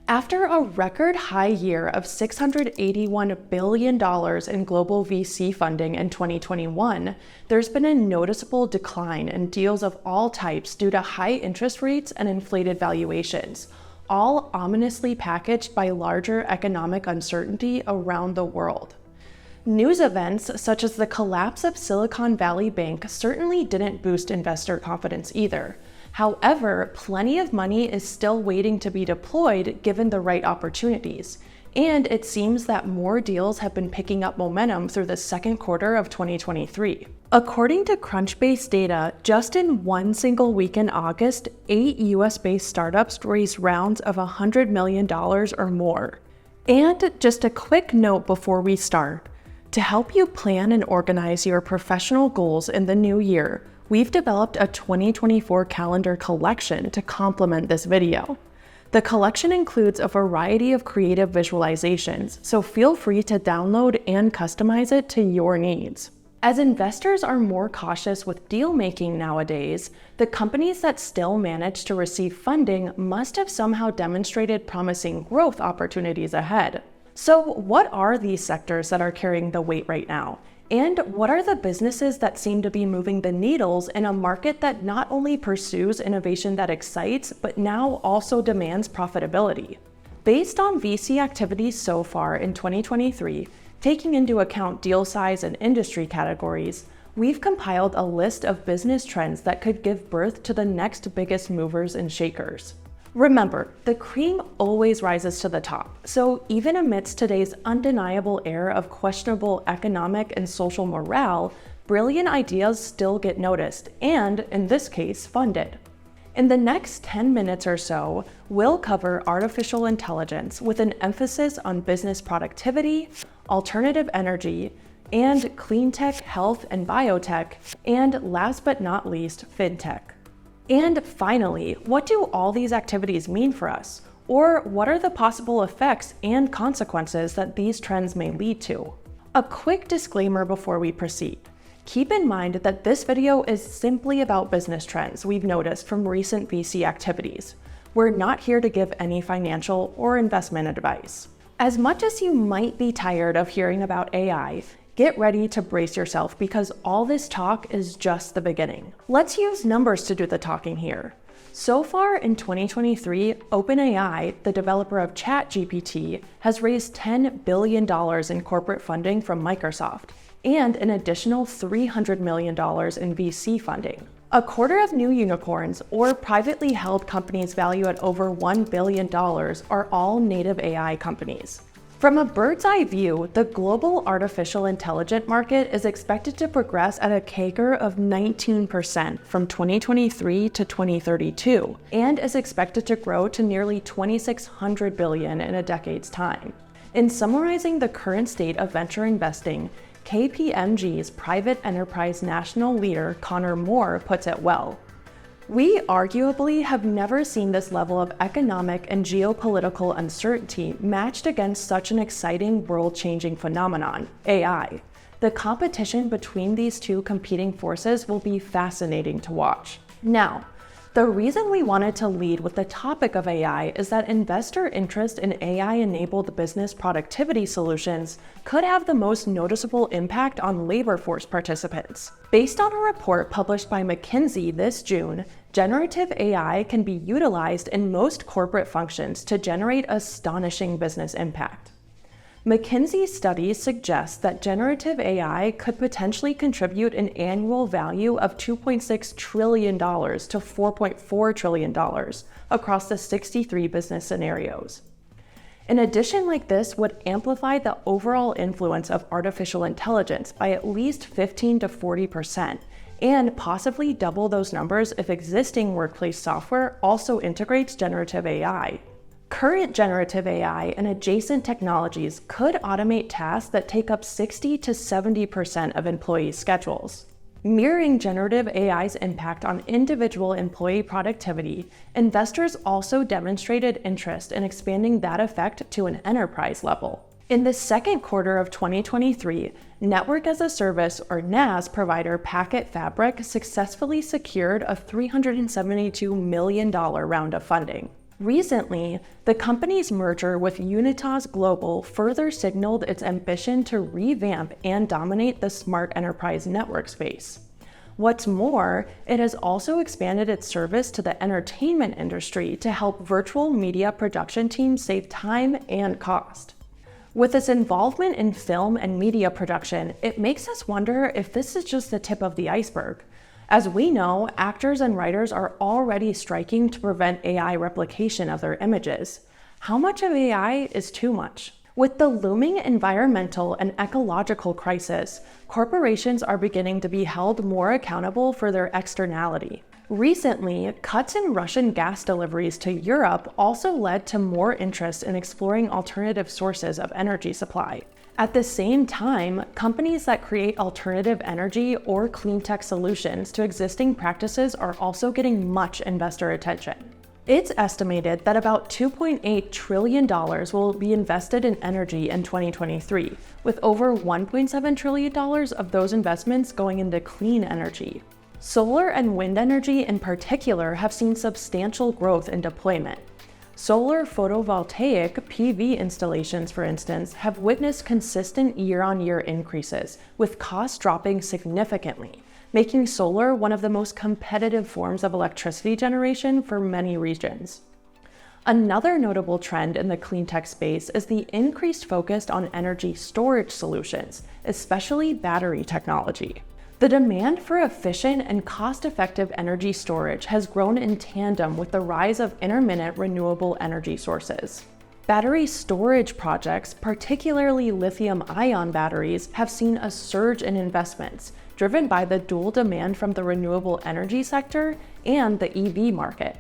After a record high year of $681 billion in global VC funding in 2021, there's been a noticeable decline in deals of all types due to high interest rates and inflated valuations, all ominously packaged by larger economic uncertainty around the world. News events such as the collapse of Silicon Valley Bank certainly didn't boost investor confidence either. However, plenty of money is still waiting to be deployed given the right opportunities, and it seems that more deals have been picking up momentum through the second quarter of 2023. According to Crunchbase data, just in one single week in August, 8 US-based startups raised rounds of $100 million or more. And just a quick note before we start. To help you plan and organize your professional goals in the new year, we've developed a 2024 calendar collection to complement this video. The collection includes a variety of creative visualizations, so feel free to download and customize it to your needs. As investors are more cautious with deal making nowadays, the companies that still manage to receive funding must have somehow demonstrated promising growth opportunities ahead. So what are these sectors that are carrying the weight right now? And what are the businesses that seem to be moving the needles in a market that not only pursues innovation that excites, but now also demands profitability? Based on VC activity so far in 2023, taking into account deal size and industry categories, we've compiled a list of business trends that could give birth to the next biggest movers and shakers. Remember, the cream always rises to the top, so even amidst today's undeniable era of questionable economic and social morale, brilliant ideas still get noticed and, in this case, funded. In the next 10 minutes or so, we'll cover artificial intelligence with an emphasis on business productivity, alternative energy, and cleantech, health and biotech, and last but not least, Fintech. And finally, what do all these activities mean for us? Or what are the possible effects and consequences that these trends may lead to? A quick disclaimer before we proceed. Keep in mind that this video is simply about business trends we've noticed from recent VC activities. We're not here to give any financial or investment advice. As much as you might be tired of hearing about AI, get ready to brace yourself because all this talk is just the beginning. Let's use numbers to do the talking here. So far in 2023, OpenAI, the developer of ChatGPT, has raised $10 billion in corporate funding from Microsoft and an additional $300 million in VC funding. A quarter of new unicorns or privately held companies valued at over $1 billion are all native AI companies. From a bird's eye view, the global artificial intelligence market is expected to progress at a CAGR of 19% from 2023 to 2032, and is expected to grow to nearly $2,600 billion in a decade's time. In summarizing the current state of venture investing, KPMG's private enterprise national leader Connor Moore puts it well. We arguably have never seen this level of economic and geopolitical uncertainty matched against such an exciting world-changing phenomenon, AI. The competition between these two competing forces will be fascinating to watch. Now, the reason we wanted to lead with the topic of AI is that investor interest in AI-enabled business productivity solutions could have the most noticeable impact on labor force participants. Based on a report published by McKinsey this June, generative AI can be utilized in most corporate functions to generate astonishing business impact. McKinsey's study suggests that generative AI could potentially contribute an annual value of $2.6 trillion to $4.4 trillion across the 63 business scenarios. An addition like this would amplify the overall influence of artificial intelligence by at least 15 to 40%, and possibly double those numbers if existing workplace software also integrates generative AI. Current generative AI and adjacent technologies could automate tasks that take up 60 to 70% of employees' schedules. Mirroring generative AI's impact on individual employee productivity, investors also demonstrated interest in expanding that effect to an enterprise level. In the second quarter of 2023, Network as a Service or NaaS provider Packet Fabric successfully secured a $372 million round of funding. Recently, the company's merger with Unitas Global further signaled its ambition to revamp and dominate the smart enterprise network space. What's more, it has also expanded its service to the entertainment industry to help virtual media production teams save time and cost. With its involvement in film and media production, it makes us wonder if this is just the tip of the iceberg. As we know, actors and writers are already striking to prevent AI replication of their images. How much of AI is too much? With the looming environmental and ecological crisis, corporations are beginning to be held more accountable for their externality. Recently, cuts in Russian gas deliveries to Europe also led to more interest in exploring alternative sources of energy supply. At the same time, companies that create alternative energy or cleantech solutions to existing practices are also getting much investor attention. It's estimated that about $2.8 trillion will be invested in energy in 2023, with over $1.7 trillion of those investments going into clean energy. Solar and wind energy in particular have seen substantial growth in deployment. Solar photovoltaic PV installations, for instance, have witnessed consistent year-on-year increases, with costs dropping significantly, making solar one of the most competitive forms of electricity generation for many regions. Another notable trend in the cleantech space is the increased focus on energy storage solutions, especially battery technology. The demand for efficient and cost-effective energy storage has grown in tandem with the rise of intermittent renewable energy sources. Battery storage projects, particularly lithium-ion batteries, have seen a surge in investments, driven by the dual demand from the renewable energy sector and the EV market.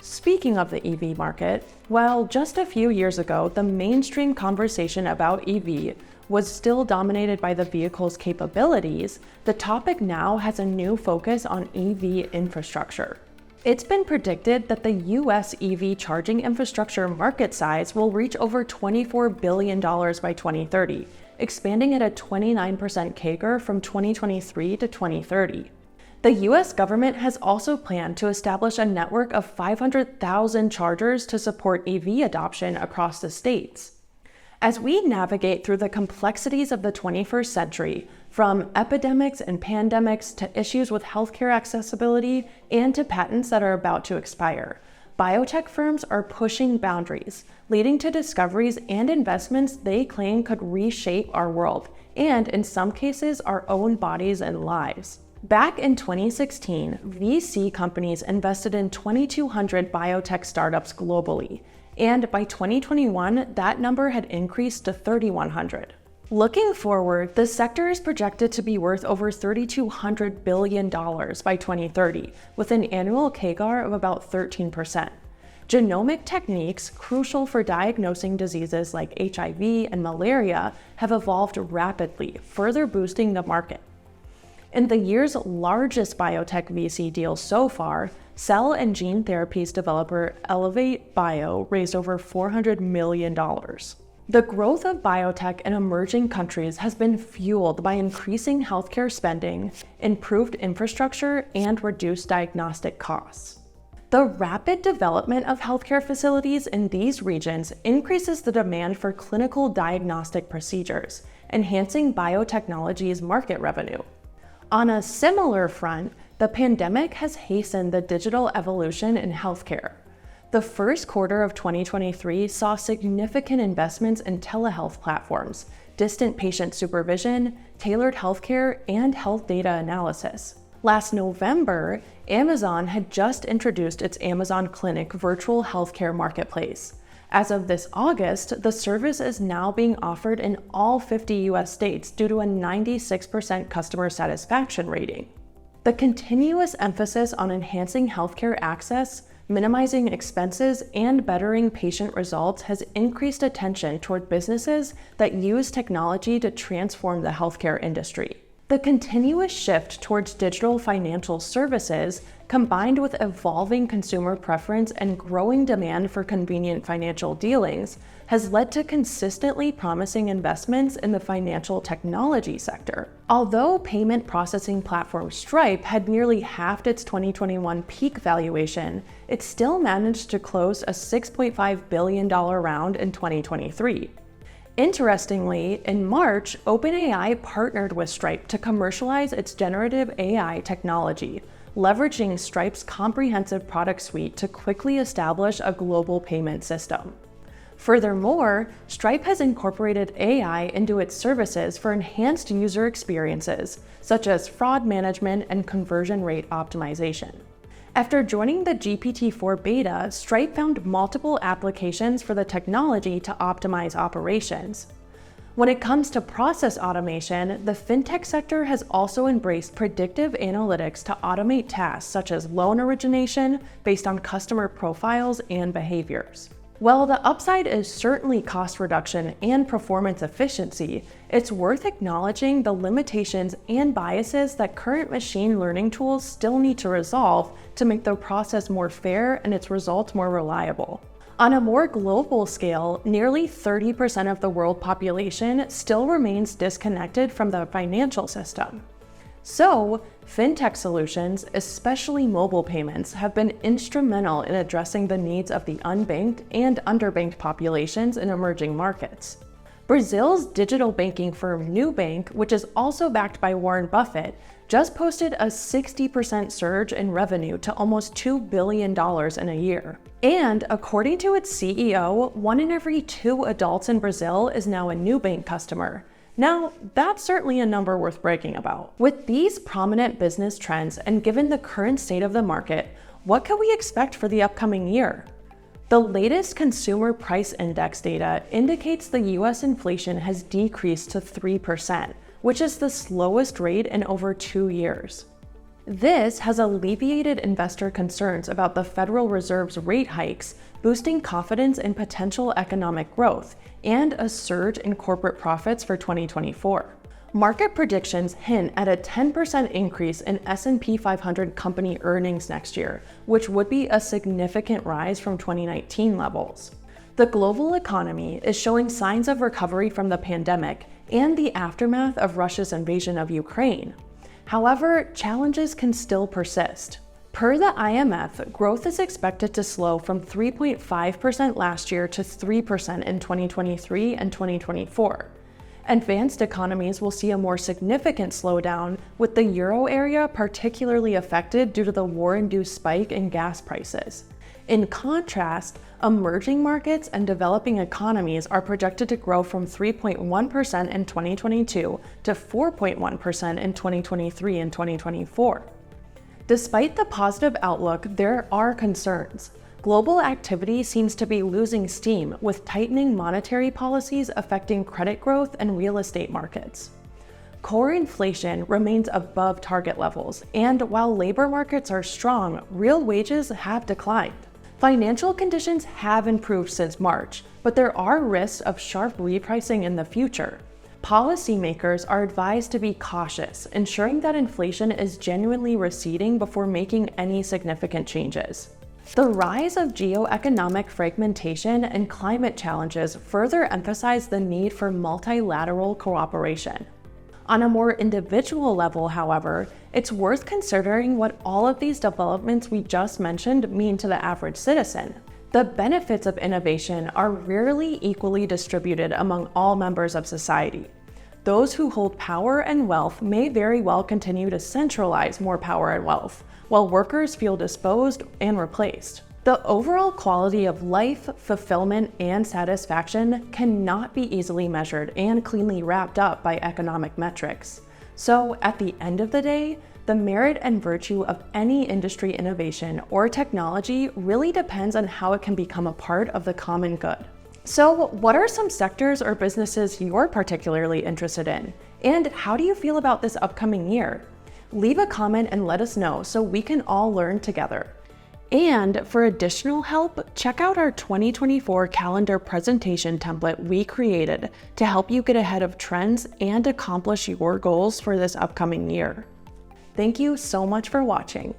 Speaking of the EV market, while just a few years ago the mainstream conversation about EV was still dominated by the vehicle's capabilities, the topic now has a new focus on EV infrastructure. It's been predicted that the US EV charging infrastructure market size will reach over $24 billion by 2030, expanding at a 29% CAGR from 2023 to 2030. The US government has also planned to establish a network of 500,000 chargers to support EV adoption across the states. As we navigate through the complexities of the 21st century, from epidemics and pandemics to issues with healthcare accessibility and to patents that are about to expire, biotech firms are pushing boundaries, leading to discoveries and investments they claim could reshape our world, and in some cases, our own bodies and lives. Back in 2016, VC companies invested in 2,200 biotech startups globally, and by 2021, that number had increased to 3,100. Looking forward, the sector is projected to be worth over $3,200 billion by 2030, with an annual CAGR of about 13%. Genomic techniques, crucial for diagnosing diseases like HIV and malaria, have evolved rapidly, further boosting the market. In the year's largest biotech VC deal so far, cell and gene therapies developer Elevate Bio raised over $400 million. The growth of biotech in emerging countries has been fueled by increasing healthcare spending, improved infrastructure, and reduced diagnostic costs. The rapid development of healthcare facilities in these regions increases the demand for clinical diagnostic procedures, enhancing biotechnology's market revenue. On a similar front, the pandemic has hastened the digital evolution in healthcare. The first quarter of 2023 saw significant investments in telehealth platforms, distant patient supervision, tailored healthcare, and health data analysis. Last November, Amazon had just introduced its Amazon Clinic virtual healthcare marketplace. As of this August, the service is now being offered in all 50 US states due to a 96% customer satisfaction rating. The continuous emphasis on enhancing healthcare access, minimizing expenses, and bettering patient results has increased attention toward businesses that use technology to transform the healthcare industry. The continuous shift towards digital financial services, combined with evolving consumer preference and growing demand for convenient financial dealings, has led to consistently promising investments in the financial technology sector. Although payment processing platform Stripe had nearly halved its 2021 peak valuation, it still managed to close a $6.5 billion round in 2023. Interestingly, in March, OpenAI partnered with Stripe to commercialize its generative AI technology, leveraging Stripe's comprehensive product suite to quickly establish a global payment system. Furthermore, Stripe has incorporated AI into its services for enhanced user experiences, such as fraud management and conversion rate optimization. After joining the GPT-4 beta, Stripe found multiple applications for the technology to optimize operations. When it comes to process automation, the fintech sector has also embraced predictive analytics to automate tasks such as loan origination based on customer profiles and behaviors. While the upside is certainly cost reduction and performance efficiency, it's worth acknowledging the limitations and biases that current machine learning tools still need to resolve to make the process more fair and its results more reliable. On a more global scale, nearly 30% of the world population still remains disconnected from the financial system. So, fintech solutions, especially mobile payments, have been instrumental in addressing the needs of the unbanked and underbanked populations in emerging markets. Brazil's digital banking firm Nubank, which is also backed by Warren Buffett, just posted a 60% surge in revenue to almost $2 billion in a year. And according to its CEO, 1 in every 2 adults in Brazil is now a Nubank customer. Now, that's certainly a number worth bragging about. With these prominent business trends and given the current state of the market, what can we expect for the upcoming year? The latest Consumer Price Index data indicates the US inflation has decreased to 3%, which is the slowest rate in over 2 years. This has alleviated investor concerns about the Federal Reserve's rate hikes, boosting confidence in potential economic growth, and a surge in corporate profits for 2024. Market predictions hint at a 10% increase in S&P 500 company earnings next year, which would be a significant rise from 2019 levels. The global economy is showing signs of recovery from the pandemic and the aftermath of Russia's invasion of Ukraine. However, challenges can still persist. Per the IMF, growth is expected to slow from 3.5% last year to 3% in 2023 and 2024. Advanced economies will see a more significant slowdown, with the euro area particularly affected due to the war-induced spike in gas prices. In contrast, emerging markets and developing economies are projected to grow from 3.1% in 2022 to 4.1% in 2023 and 2024. Despite the positive outlook, there are concerns. Global activity seems to be losing steam, with tightening monetary policies affecting credit growth and real estate markets. Core inflation remains above target levels, and while labor markets are strong, real wages have declined. Financial conditions have improved since March, but there are risks of sharp repricing in the future. Policymakers are advised to be cautious, ensuring that inflation is genuinely receding before making any significant changes. The rise of geoeconomic fragmentation and climate challenges further emphasize the need for multilateral cooperation. On a more individual level, however, it's worth considering what all of these developments we just mentioned mean to the average citizen. The benefits of innovation are rarely equally distributed among all members of society. Those who hold power and wealth may very well continue to centralize more power and wealth, while workers feel disposed and replaced. The overall quality of life, fulfillment, and satisfaction cannot be easily measured and cleanly wrapped up by economic metrics. So, at the end of the day, the merit and virtue of any industry innovation or technology really depends on how it can become a part of the common good. So, what are some sectors or businesses you're particularly interested in? And how do you feel about this upcoming year? Leave a comment and let us know so we can all learn together. And for additional help, check out our 2024 calendar presentation template we created to help you get ahead of trends and accomplish your goals for this upcoming year. Thank you so much for watching.